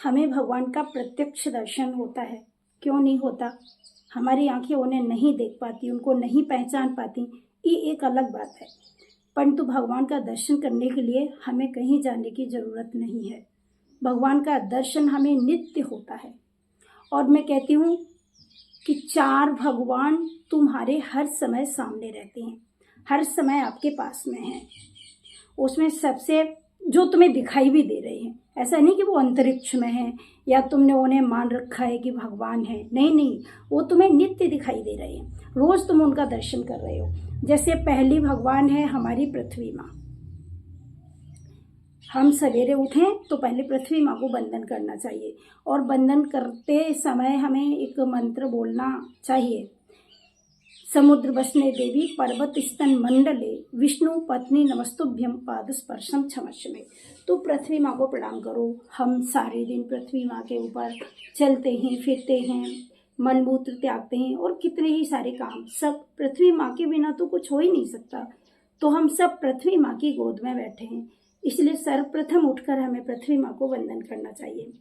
हमें भगवान का प्रत्यक्ष दर्शन होता है, क्यों नहीं होता? हमारी आंखें उन्हें नहीं देख पाती, उनको नहीं पहचान पाती, ये एक अलग बात है। परंतु भगवान का दर्शन करने के लिए हमें कहीं जाने की जरूरत नहीं है। भगवान का दर्शन हमें नित्य होता है। और मैं कहती हूँ कि चार भगवान तुम्हारे हर समय सामने रहते हैं, हर समय आपके पास में हैं। उसमें सबसे जो तुम्हें दिखाई भी दे रहे हैं, ऐसा नहीं कि वो अंतरिक्ष में है या तुमने उन्हें मान रखा है कि भगवान है, नहीं नहीं, वो तुम्हें नित्य दिखाई दे रहे हैं, रोज तुम उनका दर्शन कर रहे हो। जैसे पहली भगवान है हमारी पृथ्वी माँ। हम सवेरे उठें तो पहले पृथ्वी माँ को वंदन करना चाहिए, और वंदन करते समय हमें एक मंत्र बोलना चाहिए। समुद्र बसने देवी पर्वत स्तन मंडले विष्णु पत्नी नमस्तुभ्यम पाद स्पर्शम क्षमस्व। तो पृथ्वी माँ को प्रणाम करो। हम सारे दिन पृथ्वी माँ के ऊपर चलते हैं, फिरते हैं, मलमूत्र त्यागते हैं और कितने ही सारे काम, सब पृथ्वी माँ के बिना तो कुछ हो ही नहीं सकता। तो हम सब पृथ्वी माँ की गोद में बैठे हैं, इसलिए सर्वप्रथम उठकर हमें पृथ्वी माँ को वंदन करना चाहिए।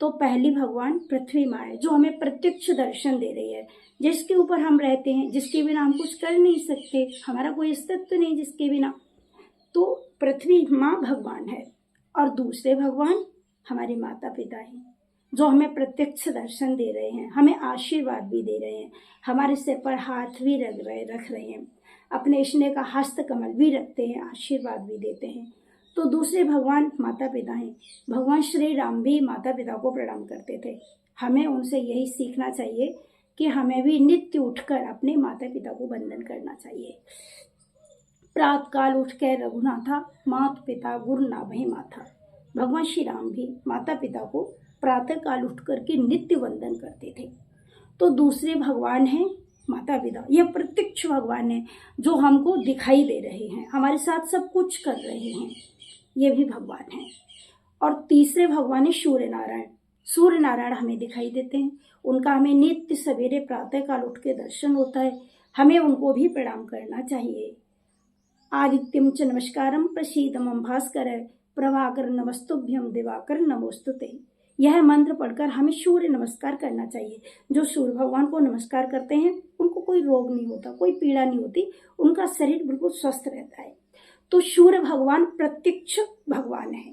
तो पहली भगवान पृथ्वी माँ है, जो हमें प्रत्यक्ष दर्शन दे रही है, जिसके ऊपर हम रहते हैं, जिसके बिना हम कुछ कर नहीं सकते, हमारा कोई अस्तित्व नहीं जिसके बिना। तो पृथ्वी माँ भगवान है। और दूसरे भगवान हमारे माता पिता हैं, जो हमें प्रत्यक्ष दर्शन दे रहे हैं, हमें आशीर्वाद भी दे रहे हैं, हमारे सिर पर हाथ भी रख रहे हैं, अपने स्नेह का हस्त कमल भी रखते हैं, आशीर्वाद भी देते हैं। तो दूसरे भगवान माता पिता हैं। भगवान श्री राम भी माता पिता को प्रणाम करते थे। हमें उनसे यही सीखना चाहिए कि हमें भी नित्य उठकर अपने माता पिता को वंदन करना चाहिए। प्रातः काल उठ के रघुनाथा, माता पिता गुरु नाभि माथा। भगवान श्री राम भी माता पिता को प्रातः काल उठ करके नित्य वंदन करते थे। तो दूसरे भगवान हैं माता पिता, यह प्रत्यक्ष भगवान है, जो हमको दिखाई दे रहे हैं, हमारे साथ सब कुछ कर रहे हैं, ये भी भगवान है। और तीसरे भगवान है सूर्य नारायण। सूर्य नारायण हमें दिखाई देते हैं, उनका हमें नित्य सवेरे प्रातः काल उठ के दर्शन होता है, हमें उनको भी प्रणाम करना चाहिए। आदित्यम च नमस्कारम प्रसीदमं भास्कर प्रभाकर नमस्तुभ्यम दिवाकर नमोस्तुते। यह मंत्र पढ़कर हमें सूर्य नमस्कार करना चाहिए। जो सूर्य भगवान को नमस्कार करते हैं उनको कोई रोग नहीं होता, कोई पीड़ा नहीं होती, उनका शरीर बिल्कुल स्वस्थ रहता है। तो सूर्य भगवान प्रत्यक्ष भगवान है,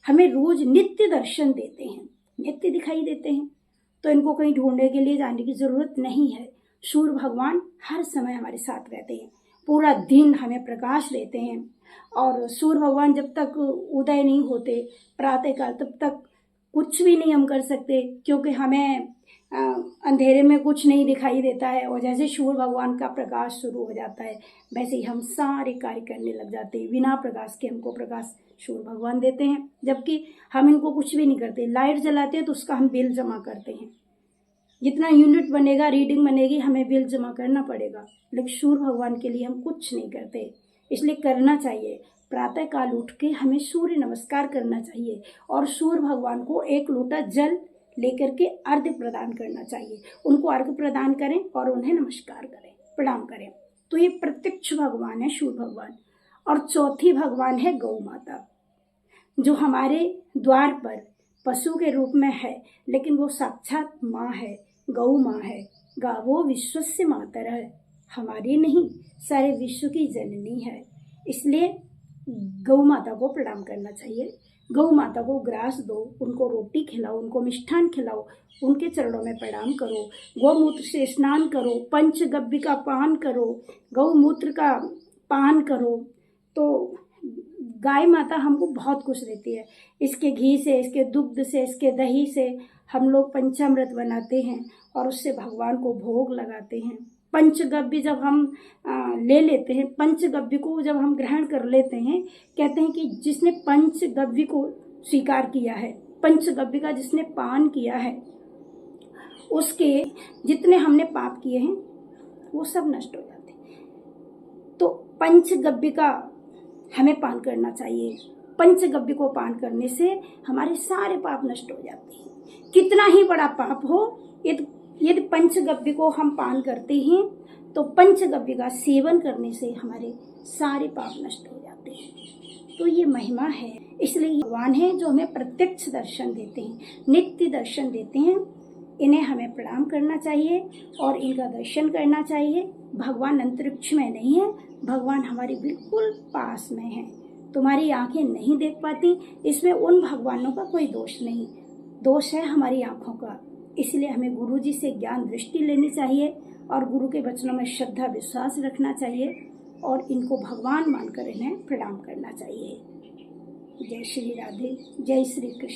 हमें रोज नित्य दर्शन देते हैं, नित्य दिखाई देते हैं। तो इनको कहीं ढूंढने के लिए जाने की जरूरत नहीं है। सूर्य भगवान हर समय हमारे साथ रहते हैं, पूरा दिन हमें प्रकाश देते हैं। और सूर्य भगवान जब तक उदय नहीं होते प्रातःकाल, तब तक कुछ भी नहीं हम कर सकते, क्योंकि हमें अंधेरे में कुछ नहीं दिखाई देता है। और जैसे सूर्य भगवान का प्रकाश शुरू हो जाता है, वैसे ही हम सारे कार्य करने लग जाते हैं। बिना प्रकाश के हमको प्रकाश सूर्य भगवान देते हैं, जबकि हम इनको कुछ भी नहीं करते। लाइट जलाते हैं तो उसका हम बिल जमा करते हैं, जितना यूनिट बनेगा, रीडिंग बनेगी, हमें बिल जमा करना पड़ेगा। लेकिन सूर्य भगवान के लिए हम कुछ नहीं करते, इसलिए करना चाहिए। प्रातः काल उठ के हमें सूर्य नमस्कार करना चाहिए और सूर्य भगवान को एक लोटा जल लेकर के अर्घ्य प्रदान करना चाहिए। उनको अर्घ्य प्रदान करें और उन्हें नमस्कार करें, प्रणाम करें। तो ये प्रत्यक्ष भगवान है सूर्य भगवान। और चौथी भगवान है गौ माता, जो हमारे द्वार पर पशु के रूप में है, लेकिन वो साक्षात माँ है, गौ माँ है। गावो विश्वस्य मातरः, हमारी नहीं, सारे विश्व की जननी है। इसलिए गौ माता को प्रणाम करना चाहिए। गौ माता को ग्रास दो, उनको रोटी खिलाओ, उनको मिष्ठान खिलाओ, उनके चरणों में प्रणाम करो, गौमूत्र से स्नान करो, पंचगव्य का पान करो, गौमूत्र का पान करो। तो गाय माता हमको बहुत कुछ देती है। इसके घी से, इसके दुग्ध से, इसके दही से हम लोग पंचामृत बनाते हैं और उससे भगवान को भोग लगाते हैं। पंचगव्य जब हम ले लेते हैं, पंचगव्य को जब हम ग्रहण कर लेते हैं, कहते हैं कि जिसने पंचगव्य को स्वीकार किया है, पंचगव्य का जिसने पान किया है, उसके जितने हमने पाप किए हैं वो सब नष्ट हो जाते हैं। तो पंचगव्य का हमें पान करना चाहिए। पंचगव्य को पान करने से हमारे सारे पाप नष्ट हो जाते हैं। कितना ही बड़ा पाप हो, यदि पंचगव्य को हम पान करते हैं तो पंचगव्य का सेवन करने से हमारे सारे पाप नष्ट हो जाते हैं। तो ये महिमा है। इसलिए भगवान है जो हमें प्रत्यक्ष दर्शन देते हैं, नित्य दर्शन देते हैं। इन्हें हमें प्रणाम करना चाहिए और इनका दर्शन करना चाहिए। भगवान अंतरिक्ष में नहीं है, भगवान हमारे बिल्कुल पास में है। तुम्हारी आंखें नहीं देख पाती, इसमें उन भगवानों का कोई दोष नहीं, दोष है हमारी आंखों का। इसलिए हमें गुरु जी से ज्ञान दृष्टि लेनी चाहिए और गुरु के वचनों में श्रद्धा विश्वास रखना चाहिए और इनको भगवान मानकर इन्हें प्रणाम करना चाहिए। जय श्री राधे, जय श्री कृष्ण।